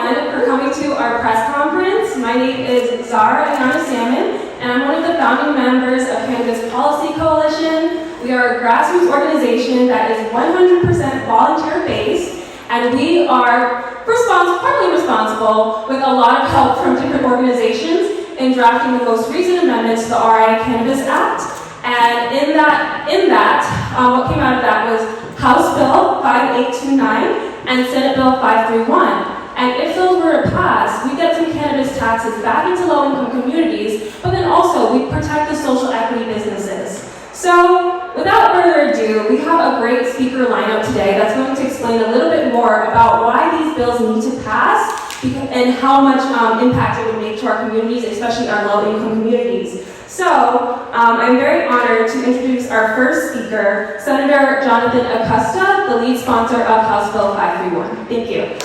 everyone for coming to our press conference. My name is Zara Salmon, and I'm one of the founding members of Cannabis Policy Coalition. We are a grassroots organization that is 100% volunteer-based, and we are partly responsible with a lot of help from different organizations in drafting the most recent amendments to the RI Cannabis Act. And in that, what came out of that was House Bill 5829 and Senate Bill 531. And if those were to pass, we get some cannabis taxes back into low-income communities, but then also we protect the social equity businesses. So, without further ado, we have a great speaker lineup today that's going to explain a little bit more about why these bills need to pass and how much impact it would make to our communities, especially our low-income communities. So, I'm very honored to introduce our first speaker, Senator Jonathan Acosta, the lead sponsor of House Bill 531. Thank you.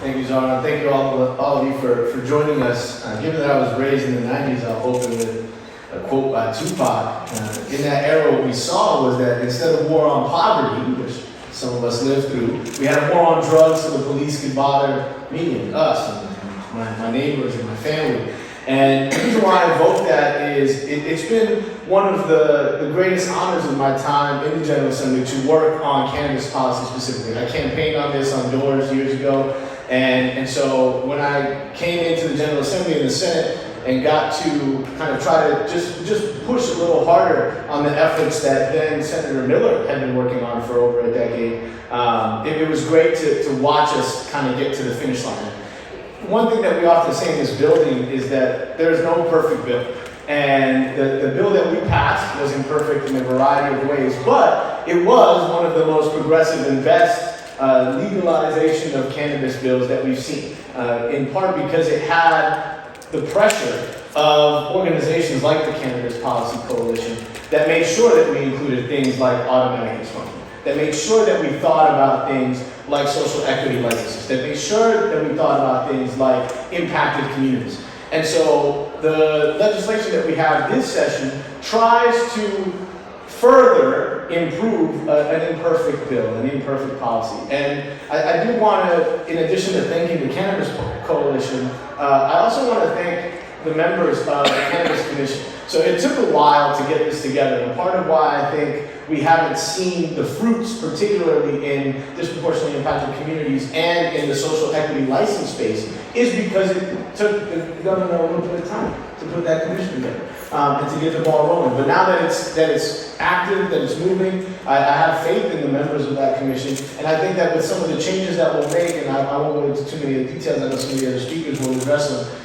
Thank you, Zara. Thank you all of you for joining us. Given that I was raised in the 90s, I'll open with a quote by Tupac. In that era, what we saw was that instead of war on poverty, which some of us lived through, we had a war on drugs so the police could bother me and us and my neighbors and my family. And the reason why I vote that is it's been one of the greatest honors of my time in the General Assembly to work on cannabis policy specifically. I campaigned on this on doors years ago. And so when I came into the General Assembly and the Senate and got to kind of try to just push a little harder on the efforts that then Senator Miller had been working on for over a decade, it was great to watch us kind of get to the finish line. One thing that we often say in this building is that there is no perfect bill. And the bill that we passed was imperfect in a variety of ways, but it was one of the most progressive and best legalization of cannabis bills that we've seen, in part because it had the pressure of organizations like the Cannabis Policy Coalition that made sure that we included things like automatic expungement, that made sure that we thought about things like social equity licenses, that made sure that we thought about things like impacted communities. And so the legislation that we have this session tries to further improve an imperfect bill, an imperfect policy. And I do want to, in addition to thanking the Cannabis Coalition, I also want to thank the members of the Cannabis Commission. So it took a while to get this together, and part of why I think we haven't seen the fruits, particularly in disproportionately impacted communities and in the social equity license space, is because it took the governor a little bit of time to put that commission together and to get the ball rolling. But now that it's active, that it's moving, I have faith in the members of that commission, and I think that with some of the changes that we'll make, and I won't go into too many of the details, I know some of the other speakers will address them.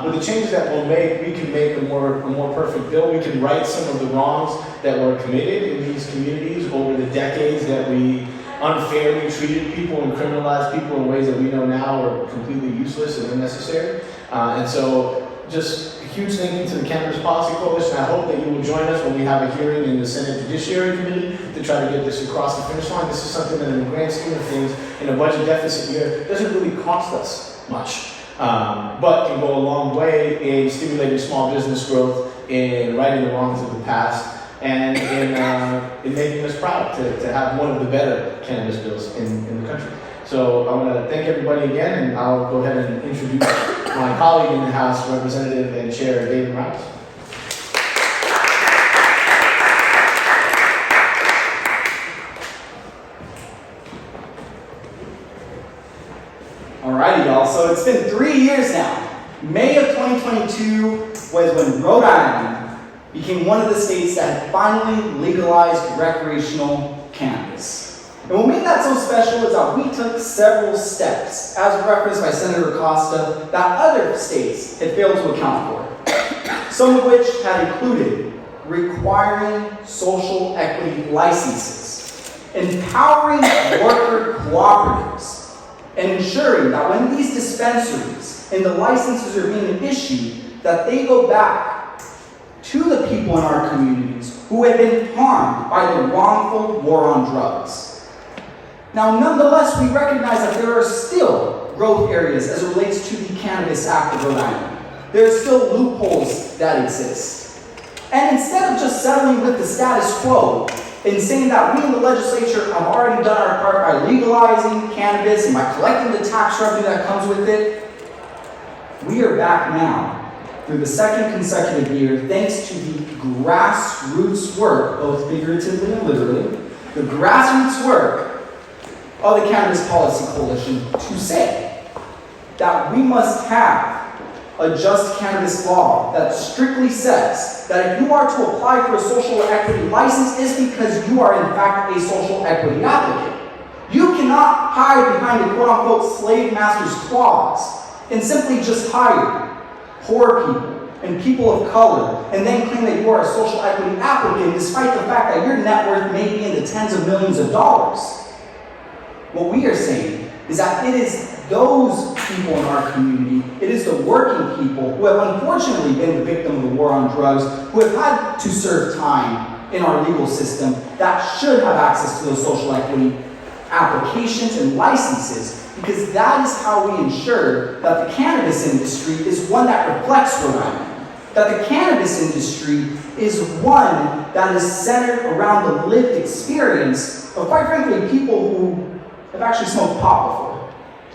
With the changes that we'll make, we can make a more perfect bill. We can right some of the wrongs that were committed in these communities over the decades that we unfairly treated people and criminalized people in ways that we know now are completely useless and unnecessary. And so just a huge thank you to the Cannabis Policy Coalition. I hope that you will join us when we have a hearing in the Senate Judiciary Committee to try to get this across the finish line. This is something that in the grand scheme of things, in a budget deficit year, doesn't really cost us much. But can go a long way in stimulating small business growth, in righting the wrongs of the past, and in making us proud to have one of the better cannabis bills in the country. So I want to thank everybody again, and I'll go ahead and introduce my colleague in the House, Representative and Chair David Rouse. Alrighty, y'all. So it's been 3 years now. May of 2022 was when Rhode Island became one of the states that had finally legalized recreational cannabis. And what made that so special is that we took several steps, as referenced by Senator Acosta, that other states had failed to account for. Some of which had included requiring social equity licenses, empowering worker cooperatives, and ensuring that when these dispensaries and the licenses are being issued, that they go back to the people in our communities who had been harmed by the wrongful war on drugs. Now, nonetheless, we recognize that there are still growth areas as it relates to the Cannabis Act of Rhode Island. There are still loopholes that exist. And instead of just settling with the status quo, in saying that we in the legislature have already done our part by legalizing cannabis and by collecting the tax revenue that comes with it. We are back now through the second consecutive year, thanks to the grassroots work, both figuratively and literally, the grassroots work of the Cannabis Policy Coalition to say that we must have a just cannabis law that strictly says that if you are to apply for a social equity license, it's because you are in fact a social equity applicant. You cannot hide behind a quote-unquote slave master's clause and simply just hire poor people and people of color and then claim that you are a social equity applicant despite the fact that your net worth may be in the tens of millions of dollars. What we are saying is that it is those people in our community, it is the working people who have unfortunately been the victim of the war on drugs, who have had to serve time in our legal system, that should have access to those social equity applications and licenses, because that is how we ensure that the cannabis industry is one that reflects Rhode Island, that the cannabis industry is one that is centered around the lived experience of, quite frankly, people who have actually smoked pot before,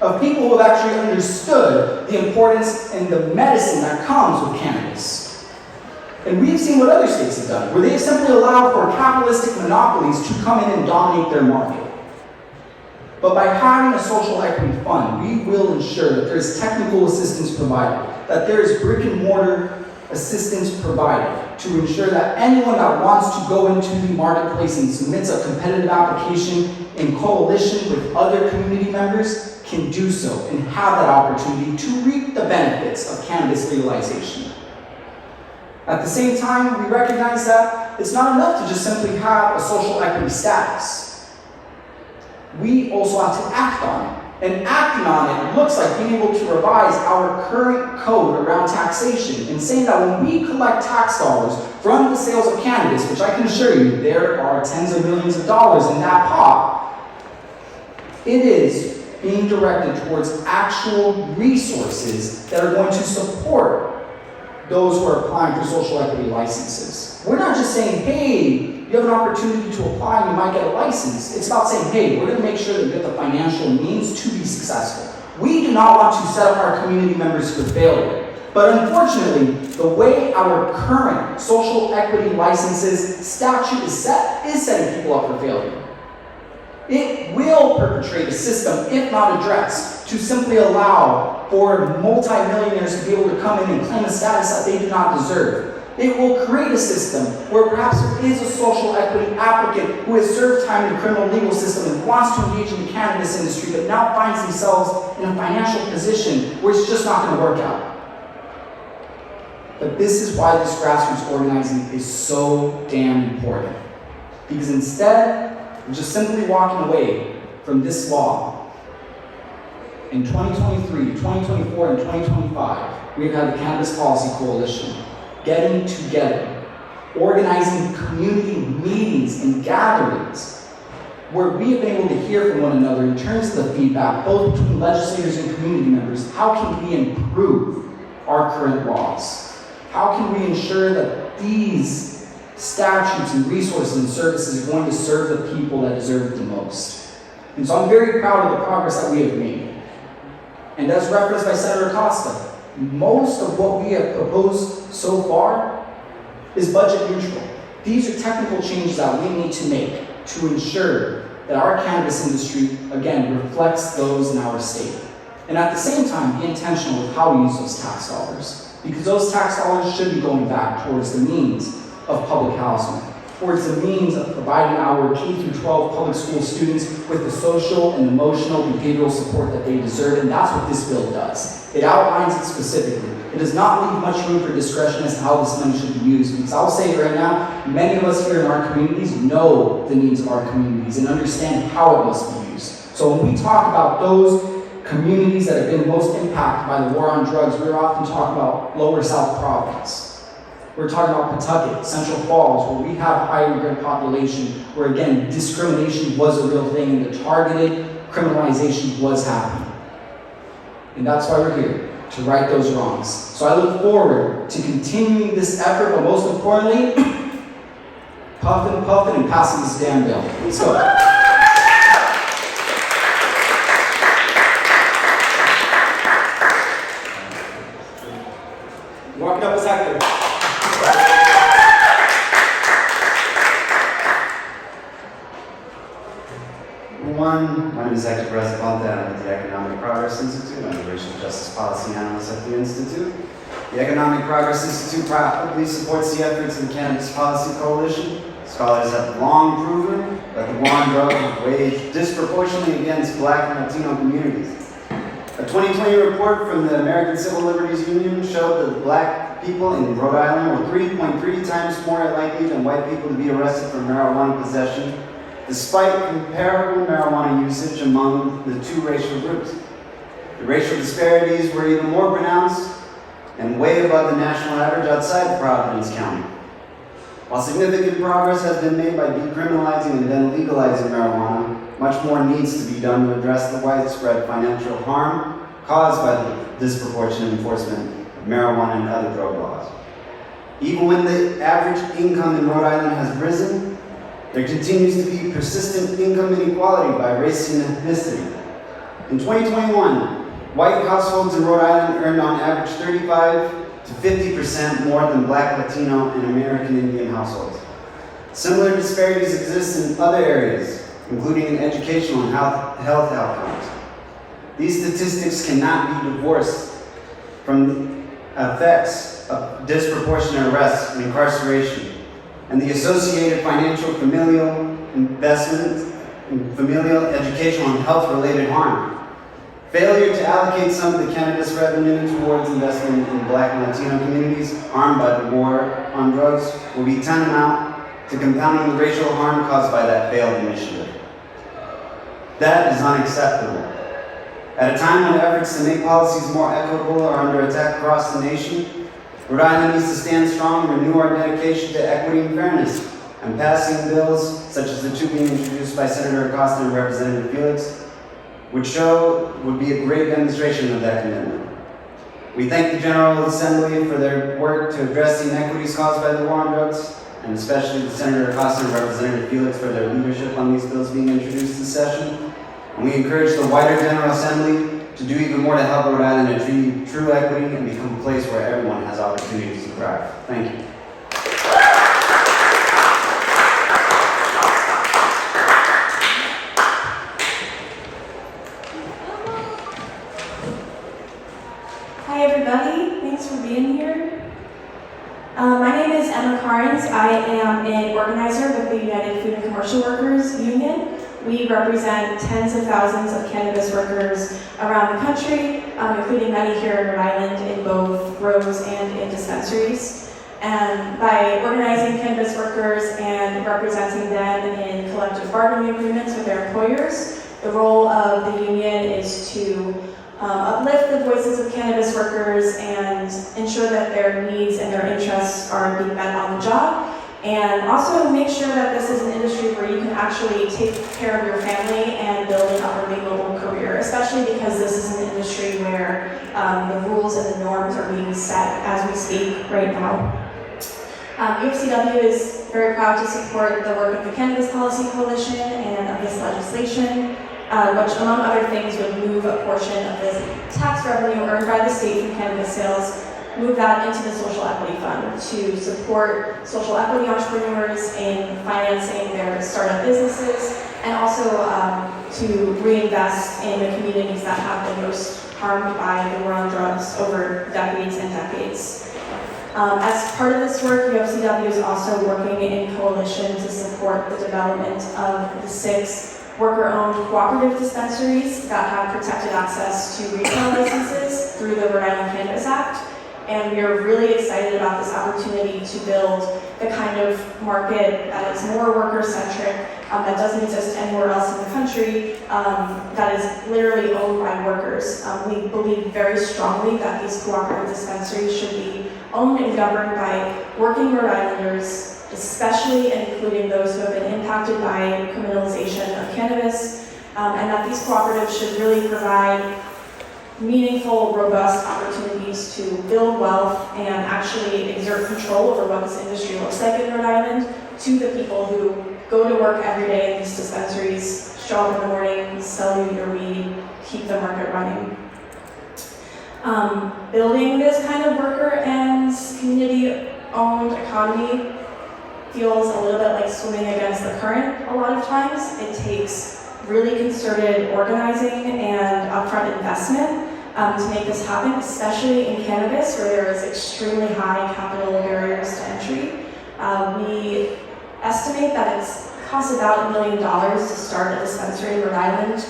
of people who have actually understood the importance and the medicine that comes with cannabis. And we've seen what other states have done, where they have simply allowed for capitalistic monopolies to come in and dominate their market. But by having a social equity fund, we will ensure that there is technical assistance provided, that there is brick and mortar assistance provided to ensure that anyone that wants to go into the marketplace and submits a competitive application in coalition with other community members can do so and have that opportunity to reap the benefits of cannabis legalization. At the same time, we recognize that it's not enough to just simply have a social equity status. We also have to act on it. And acting on it looks like being able to revise our current code around taxation and saying that when we collect tax dollars from the sales of cannabis, which I can assure you there are tens of millions of dollars in that pot, it is being directed towards actual resources that are going to support those who are applying for social equity licenses. We're not just saying, hey, you have an opportunity to apply and you might get a license. It's about saying, hey, we're going to make sure that you get the financial means to be successful. We do not want to set up our community members for failure. But unfortunately, the way our current social equity licenses statute is set is setting people up for failure. It will perpetrate a system, if not addressed, to simply allow for multimillionaires to be able to come in and claim a status that they do not deserve. It will create a system where perhaps there is a social equity applicant who has served time in the criminal legal system and wants to engage in the cannabis industry, but now finds themselves in a financial position where it's just not going to work out. But this is why this grassroots organizing is so damn important. Because instead of just simply walking away from this law, in 2023, 2024, and 2025, we've had the Cannabis Policy Coalition getting together, organizing community meetings and gatherings where we have been able to hear from one another in terms of the feedback, both between legislators and community members. How can we improve our current laws? How can we ensure that these statutes and resources and services are going to serve the people that deserve it the most? And so I'm very proud of the progress that we have made. And as referenced by Senator Costa, most of what we have proposed so far is budget neutral. These are technical changes that we need to make to ensure that our cannabis industry, again, reflects those in our state. And at the same time, be intentional with how we use those tax dollars. Because those tax dollars should be going back towards the means of public housing, towards the means of providing our K-12 public school students with the social and emotional behavioral support that they deserve, and that's what this bill does. It outlines it specifically. It does not leave much room for discretion as to how this money should be used, because I'll say it right now, many of us here in our communities know the needs of our communities and understand how it must be used. So when we talk about those communities that have been most impacted by the war on drugs, we're often talking about Lower South Province. We're talking about Pawtucket, Central Falls, where we have a high immigrant population, where again, discrimination was a real thing and the targeted criminalization was happening. And that's why we're here, to right those wrongs. So I look forward to continuing this effort, but most importantly, puffing, and passing this damn bill. Let's go. Walk it up as actor. Everyone, my name is Hector Bresavante. I'm with the Economic Progress Institute. I'm a racial justice policy analyst at the Institute. The Economic Progress Institute proudly supports the efforts of the Cannabis Policy Coalition. Scholars have long proven that the war on drugs is waged disproportionately against Black and Latino communities. A 2020 report from the American Civil Liberties Union showed that Black people in Rhode Island were 3.3 times more likely than white people to be arrested for marijuana possession, despite comparable marijuana usage among the two racial groups. The racial disparities were even more pronounced and way above the national average outside Providence County. While significant progress has been made by decriminalizing and then legalizing marijuana, much more needs to be done to address the widespread financial harm caused by the disproportionate enforcement of marijuana and other drug laws. Even when the average income in Rhode Island has risen, there continues to be persistent income inequality by race and ethnicity. In 2021, white households in Rhode Island earned on average 35 to 50% more than Black, Latino, and American Indian households. Similar disparities exist in other areas, including in educational and health outcomes. These statistics cannot be divorced from the effects of disproportionate arrests and incarceration and the associated financial, familial investment, in familial, educational, and health-related harm. Failure to allocate some of the cannabis revenue towards investment in Black and Latino communities harmed by the war on drugs will be tantamount to compounding the racial harm caused by that failed initiative. That is unacceptable. At a time when efforts to make policies more equitable are under attack across the nation, Rhode Island needs to stand strong and renew our dedication to equity and fairness, and passing bills such as the two being introduced by Senator Acosta and Representative Felix would be a great demonstration of that commitment. We thank the General Assembly for their work to address the inequities caused by the war on drugs, and especially Senator Acosta and Representative Felix for their leadership on these bills being introduced this session. And we encourage the wider General Assembly to do even more to help Rhode Island achieve true equity and become a place where everyone has opportunities to thrive. Thank you. Hi everybody, thanks for being here. My name is Emma Carnes. I am an organizer with the United Food and Commercial Workers Union. We represent tens of thousands of cannabis workers around the country, including many here in Rhode Island in both grows and in dispensaries. And by organizing cannabis workers and representing them in collective bargaining agreements with their employers, the role of the union is to uplift the voices of cannabis workers and ensure that their needs and their interests are being met on the job, and also make sure that this is an industry where you can actually take care of your family and build an upwardly mobile career, especially because this is an industry where the rules and the norms are being set as we speak right now. UFCW is very proud to support the work of the Cannabis Policy Coalition and of this legislation, which among other things would move a portion of this tax revenue earned by the state from cannabis sales, move that into the Social Equity Fund to support social equity entrepreneurs in financing their startup businesses, and also to reinvest in the communities that have been most harmed by the war on drugs over decades and decades. As part of this work, UFCW is also working in coalition to support the development of the 6 worker-owned cooperative dispensaries that have protected access to retail licenses through the Rhode Island Cannabis Act. And we are really excited about this opportunity to build the kind of market that is more worker-centric, that doesn't exist anywhere else in the country, that is literally owned by workers. We believe very strongly that these cooperative dispensaries should be owned and governed by working Rhode Islanders, especially and including those who have been impacted by criminalization of cannabis, and that these cooperatives should really provide meaningful, robust opportunities to build wealth and actually exert control over what this industry looks like in Rhode Island to the people who go to work every day in these dispensaries, show up in the morning, sell you your weed, keep the market running. Building this kind of worker and community-owned economy feels a little bit like swimming against the current a lot of times. It takes really concerted organizing and upfront investment to make this happen, especially in cannabis, where there is extremely high capital barriers to entry. We estimate that it costs about $1 million to start a dispensary in Rhode Island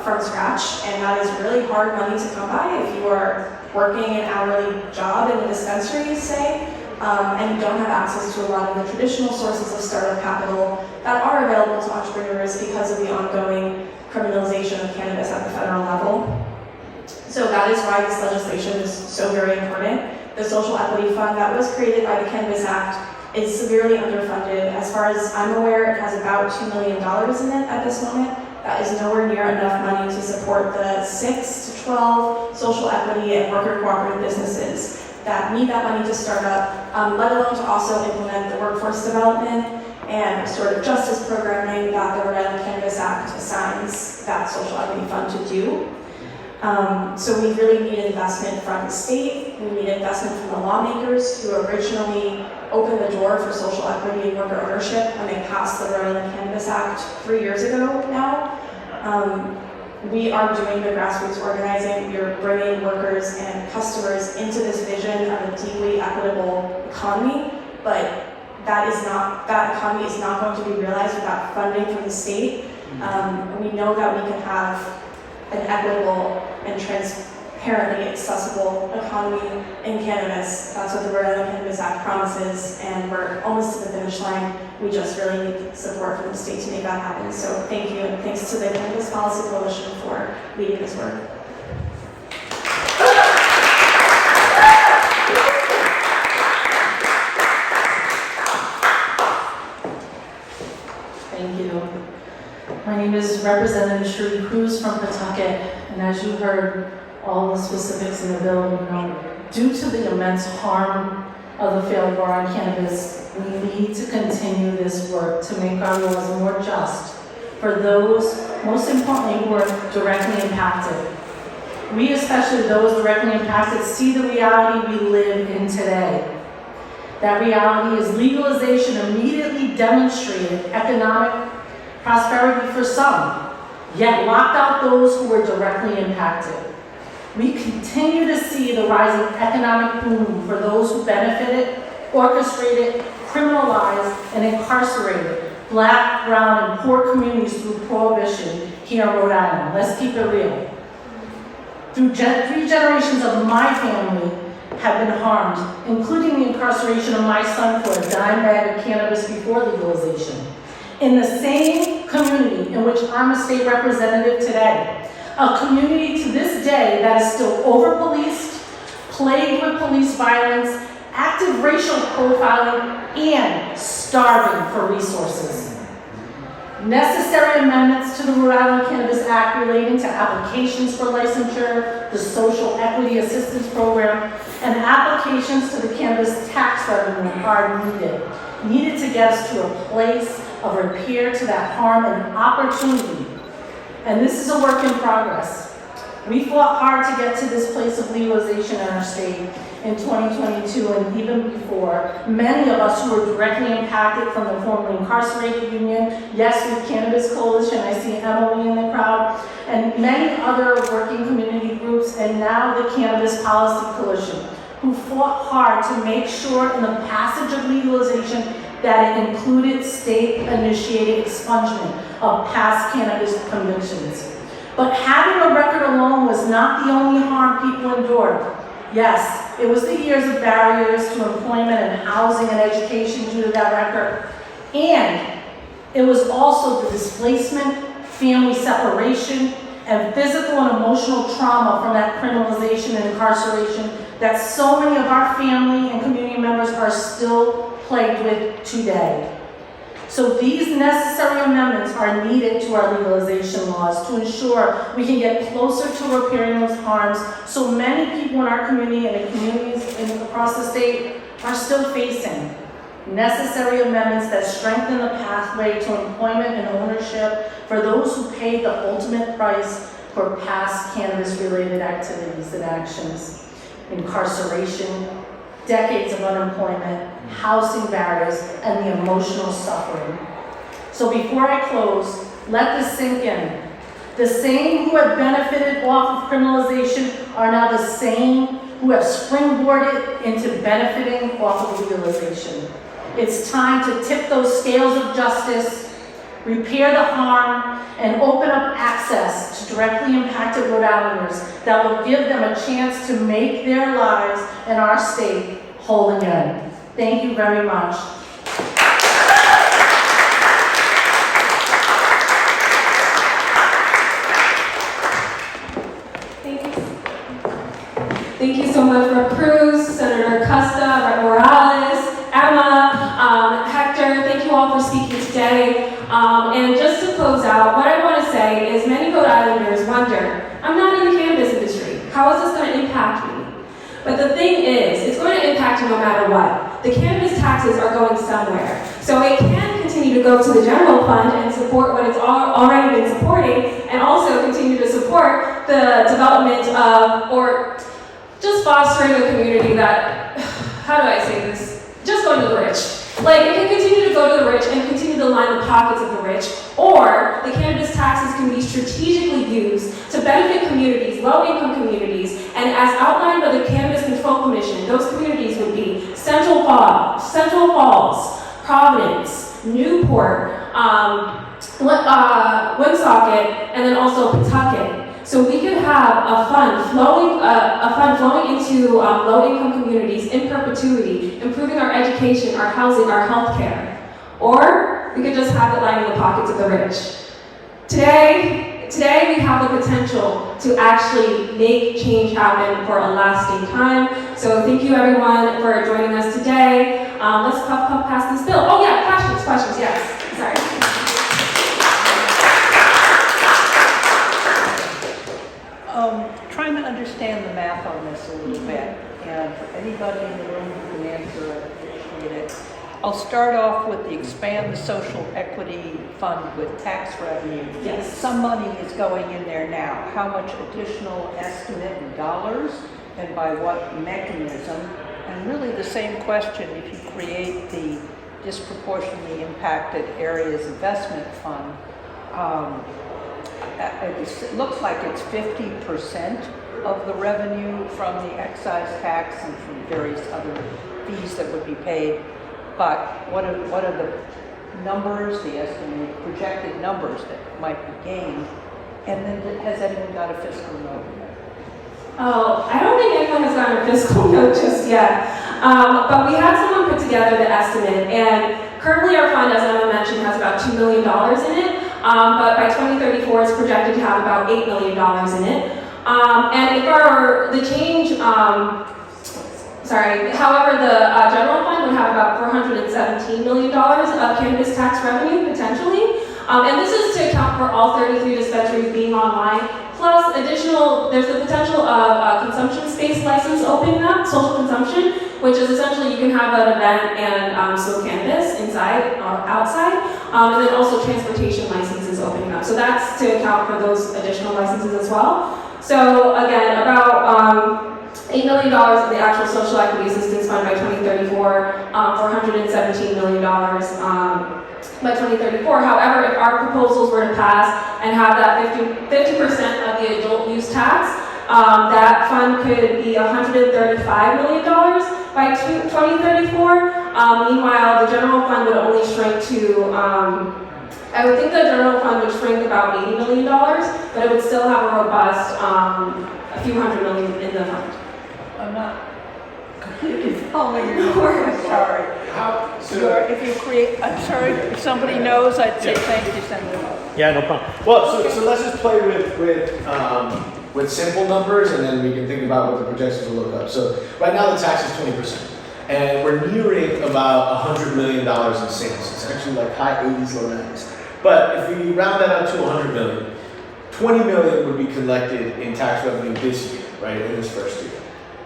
from scratch, and that is really hard money to come by if you are working an hourly job in a dispensary, say, and you don't have access to a lot of the traditional sources of startup capital that are available to entrepreneurs because of the ongoing criminalization of cannabis at the federal level. So that is why this legislation is so very important. The Social Equity Fund that was created by the Cannabis Act is severely underfunded. As far as I'm aware, it has about $2 million in it at this moment. That is nowhere near enough money to support the 6 to 12 social equity and worker cooperative businesses that need that money to start up, let alone to also implement the workforce development and restorative justice programming that the Rhode Island Cannabis Act assigns that social equity fund to do. So we really need investment from the state, we need investment from the lawmakers who originally opened the door for social equity and worker ownership when they passed the Rhode Island Cannabis Act 3 years ago now. We are doing the grassroots organizing. We are bringing workers and customers into this vision of a deeply equitable economy, but that economy is not going to be realized without funding from the state. We know that we can have an equitable and transparently accessible economy in cannabis. That's what the Rhode Island Cannabis Act promises, and we're almost to the finish line. We just really need support from the state to make that happen. So thank you, and thanks to the Cannabis Policy Coalition for leading this work. Thank you. My name is Representative Shirley Cruz from Pawtucket, and as you heard all the specifics in the bill, due to the immense harm of the failed war on cannabis, we need to continue this work to make our laws more just for those, most importantly, who are directly impacted. We, especially those directly impacted, see the reality we live in today. That reality is legalization immediately demonstrated economic prosperity for some, yet locked out those who were directly impacted. We continue to see the rising economic boom for those who benefited, orchestrated, criminalized, and incarcerated Black, brown, and poor communities through prohibition here in Rhode Island. Let's keep it real. Through 3 generations of my family have been harmed, including the incarceration of my son for a dime bag of cannabis before legalization. In the same community in which I'm a state representative today, a community to this day that is still over-policed, plagued with police violence, active racial profiling, and starving for resources. Necessary amendments to the Rhode Island Cannabis Act relating to applications for licensure, the Social Equity Assistance Program, and applications to the cannabis tax revenue are needed to get us to a place of repair to that harm and opportunity. And this is a work in progress. We fought hard to get to this place of legalization in our state in 2022 and even before. Many of us who were directly impacted from the formerly incarcerated union, yes, with Cannabis Coalition, I see Emily in the crowd, and many other working community groups, and now the Cannabis Policy Coalition, who fought hard to make sure in the passage of legalization that it included state-initiated expungement of past cannabis convictions. But having a record alone was not the only harm people endured. Yes, it was the years of barriers to employment and housing and education due to that record. And it was also the displacement, family separation, and physical and emotional trauma from that criminalization and incarceration that so many of our family and community members are still plagued with today. So these necessary amendments are needed to our legalization laws to ensure we can get closer to repairing those harms so many people in our community and in communities across the state are still facing. Necessary amendments that strengthen the pathway to employment and ownership for those who paid the ultimate price for past cannabis-related activities and actions. Incarceration, decades of unemployment, housing barriers, and the emotional suffering. So before I close, let this sink in. The same who have benefited off of criminalization are now the same who have springboarded into benefiting off of legalization. It's time to tip those scales of justice, repair the harm, and open up access to directly impacted Rhode Islanders that will give them a chance to make their lives in our state whole again. Thank you very much. Thank you so much, Rep. Cruz, Senator Costa, Rep. Morales, Emma, Hector. Thank you all for speaking today. And just to close out, what I want to say is many Rhode Islanders wonder, I'm not in the cannabis industry. How is this going to impact me? But the thing is, it's going to impact you no matter what. The cannabis taxes are going somewhere. So it can continue to go to the general fund and support what it's already been supporting, and also continue to support the development of, or just fostering a community that, how do I say this? Just going to the rich. Like, it can continue to go to the rich and continue to line the pockets of the rich, or the cannabis taxes can be strategically used to benefit communities, low-income communities, and as outlined by the Cannabis Control Commission, those communities would be Central Falls, Providence, Newport, Woonsocket, and then also Pawtucket. So we could have a fund flowing into low-income communities in perpetuity, improving our education, our housing, our healthcare. Or we could just have it lining the pockets of the rich. Today we have the potential to actually make change happen for a lasting time. So thank you everyone for joining us today. Let's puff past this bill. Oh yeah, questions, yes. Sorry. Trying to understand the math on this a little bit, and for anybody in the room who can answer, I appreciate it. I'll start off with the expand the social equity fund with tax revenue. Yes. Some money is going in there now. How much additional estimate in dollars, and by what mechanism? And really the same question, if you create the disproportionately impacted areas investment fund, it looks like it's 50% of the revenue from the excise tax and from various other fees that would be paid. But what are the numbers, the estimated projected numbers that might be gained? And then has anyone got a fiscal note yet? Oh, I don't think anyone has gotten a fiscal note just yet. But we had someone put together the estimate, and currently our fund, as Emma mentioned, has about $2 million in it. But by 2034, it's projected to have about $8 million in it. And if however, the general fund would have about $417 million of cannabis tax revenue, potentially. And this is to account for all 33 dispensaries being online, plus there's the potential of consumption space license opening up, social consumption, which is essentially you can have an event and smoke cannabis inside or outside, and then also transportation licenses opening up. So that's to account for those additional licenses as well. So again, about $8 million of the actual social equity assistance fund by 2034, $417 million by 2034. However, if our proposals were to pass and have that 50% of the adult use tax, that fund could be $135 million by 2034. Meanwhile, the general fund would only shrink to, I would think the general fund would shrink about $80 million, but it would still have a robust a few hundred million in the fund. I'm not completely following your I'm sorry. If you create, I'm sorry, if somebody knows, I'd say thank you, Senator. Yeah, no problem. Well, so let's just play with simple numbers, and then we can think about what the projections will look up. So right now the tax is 20%. and we're nearing about $100 million in sales. It's actually like high 80s, low 90s. But if we round that up to 100 million, 20 million would be collected in tax revenue this year, right, in this first year.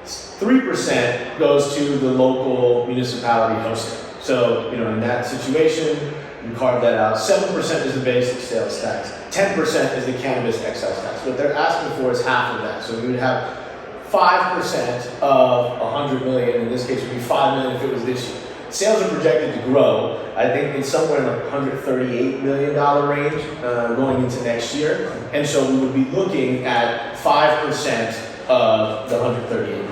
3% goes to the local municipality hosting. So, in that situation, you carve that out. 7% is the basic sales tax. 10% is the cannabis excise tax. What they're asking for is half of that. So we would have 5% of 100 million. In this case, it would be 5 million if it was this year. Sales are projected to grow, I think, in somewhere in like $138 million range going into next year. And so we would be looking at 5% of the 138 million.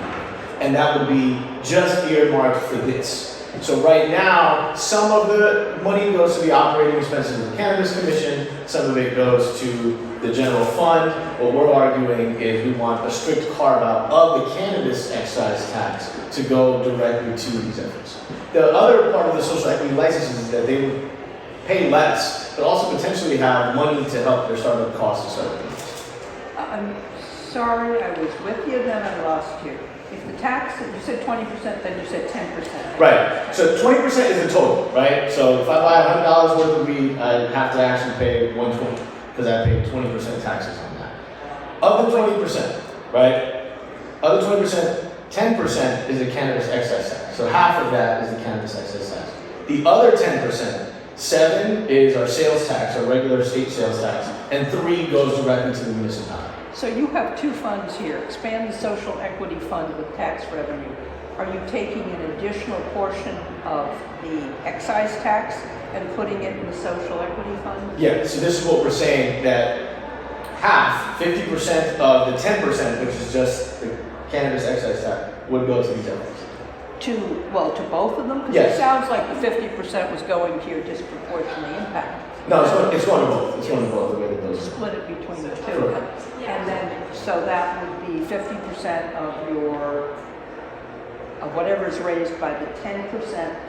And that would be just earmarked for this. So right now, some of the money goes to the operating expenses of the Cannabis Commission, some of it goes to the general fund. What we're arguing is we want a strict carve out of the cannabis excise tax to go directly to these efforts. The other part of the social equity licenses is that they would pay less, but also potentially have money to help their startup costs and stuff. I'm sorry, I was with you, then I lost you. If the tax, you said 20%, then you said 10%. Right, so 20% is the total, right? So if I buy $100 worth of weed, I have to actually pay $120 because I paid 20% taxes on that. Of the 20%, right? Of the 20%, 10% is the cannabis excise tax. So half of that is the cannabis excise tax. The other 10%, 7 is our sales tax, our regular state sales tax, and 3 goes directly to the municipality. So you have two funds here. Expand the social equity fund with tax revenue. Are you taking an additional portion of the excise tax and putting it in the social equity fund? Yeah, so this is what we're saying, that half, 50% of the 10%, which is just the cannabis excise tax, would go to these efforts. To both of them? Because Yes. it sounds like the 50% was going to your disproportionately impact. No, it's going to both. It's going to both the way that those. Split it between the two. Correct. And then, so that would be 50% of whatever is raised by the 10%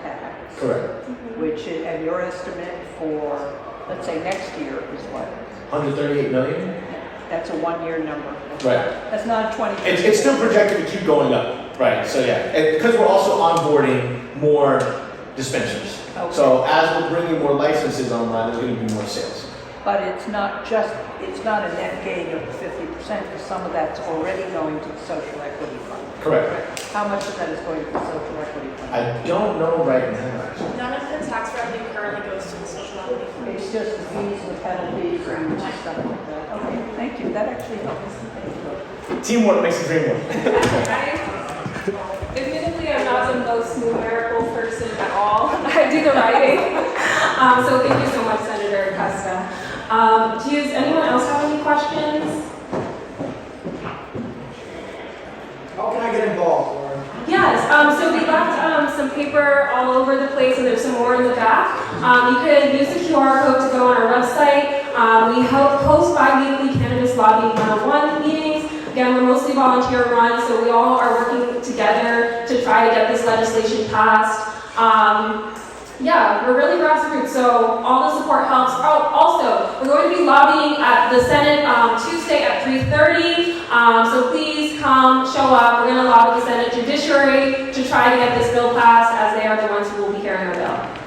tax. Correct. Which is, and your estimate for, let's say next year is what? 138 million? That's a 1-year number. Right. That's not 20. It's still projected to keep going up. Right, so yeah. Because we're also onboarding more dispensaries. Okay. So as we're bringing more licenses online, there's going to be more sales. But it's not a net gain of the 50%, because some of that's already going to the social equity fund. Correct. How much of that is going to the social equity fund? I don't know right now, actually. None of the tax revenue currently goes to the social equity fund. It's just the fees and the penalties and stuff like that. Okay, thank you. That actually helps. Thank you. Teamwork makes the dream work. Admittedly, I'm not the most numerical person at all. I do the writing. So thank you so much, Senator Custa. Does anyone else have any questions? How can I get involved, Lauren? Yes, so we left some paper all over the place, and there's some more in the back. You could use the QR code to go on our website. We host bi-weekly Cannabis Lobbying 101 meetings. Again, we're mostly volunteer run, so we all are working together to try to get this legislation passed. Yeah, we're really grassroots, so all the support helps. Oh, also, we're going to be lobbying at the Senate Tuesday at 3:30. So please come, show up. We're going to lobby the Senate Judiciary to try to get this bill passed, as they are the ones who will be carrying our bill.